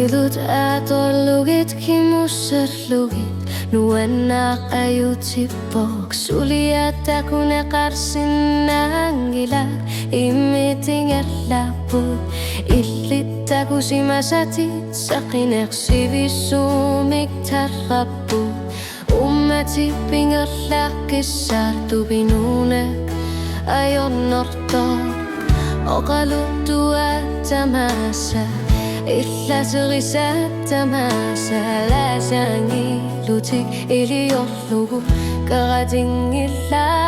Idut atolugit kimusserlugit nuennak ayutipok suliat aku nekarsin nangilag imitingerlaput illit aku simasatit sakinek sivisumik tarraput ummati pingerlakissar tubinunek ayon nortok oqaluttu attamasa إلا تغسات تماسا لا زاني لوتك إلي يطلقو كغادين إلا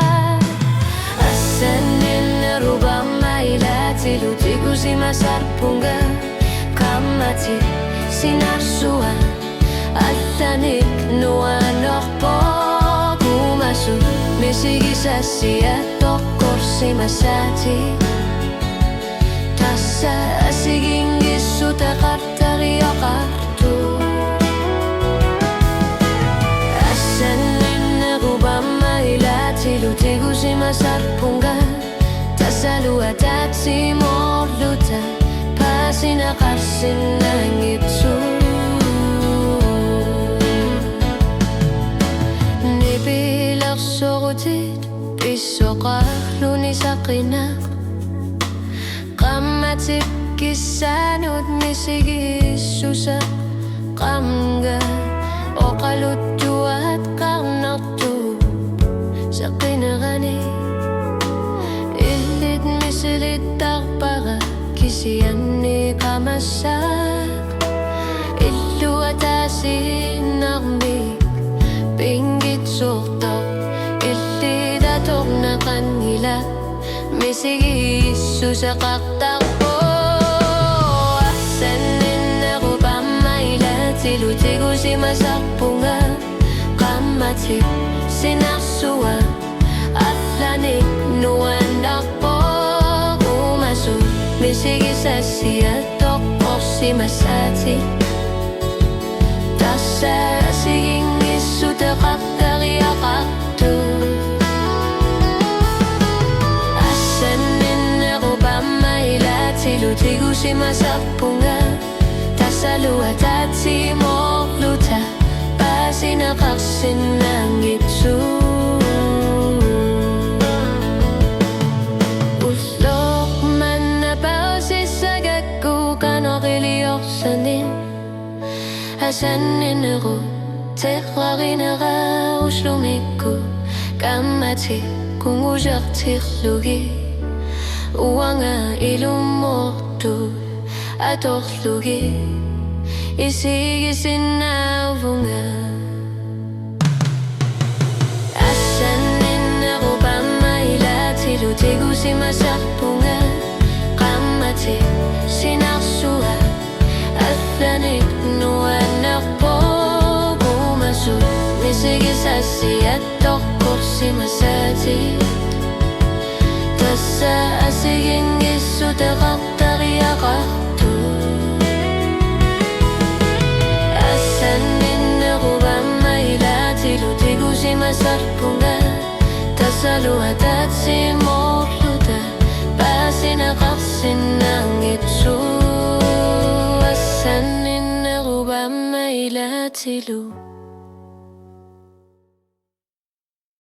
السنين ربما إلاتي لوتك وزيما ساربونغا كاماتي سينار سوا الثانيك نوان أخبوك وماسو مسيجي ساسيات تقر سيما ساتي تاسا أسيجين تقرتغي قرتو أسنن ربما إلاتي لوتيغو سيما ساربونغا تسالو أتاتسي مورلوتا باسينا قرسين نانجيتسو نبي لغسوغتيد بيسوقاخ لوني ساقينا قامتي Kisanud misigisusa kamga oqaluttu at qarnartu saqinagani illit misilit tarpaga kisianni qamassaaq illu ataasinarmi pingitsuurtoq illida tornaqannilaq misigisusa qartarpo Lutigo si masapunga kamati sinasua atlanik nuan akpo umasu misigi sasia tokor si masati tasa siging isu taqattari aqattu asanin rubama ilati lutigo si masapunga Saluatati morluta pasina qarsin nangitsu Uslok man napausi sagakku kanogiliorsanin Hasanin ru terrarinera uslumikku Kammati kungujartirlugi Uanga ilumortu atorlugi Isigisinavunga Asanin rubama ilati lutigu simasarpunga Qammati sinarsua athanik nuanarpo Umasu misigisasi atokor simasati Tasa asigingisu taqattari aqartu Sarpunga tasalu atatsi morluta pasina qarsin nangitsu asanin rubama ilatilu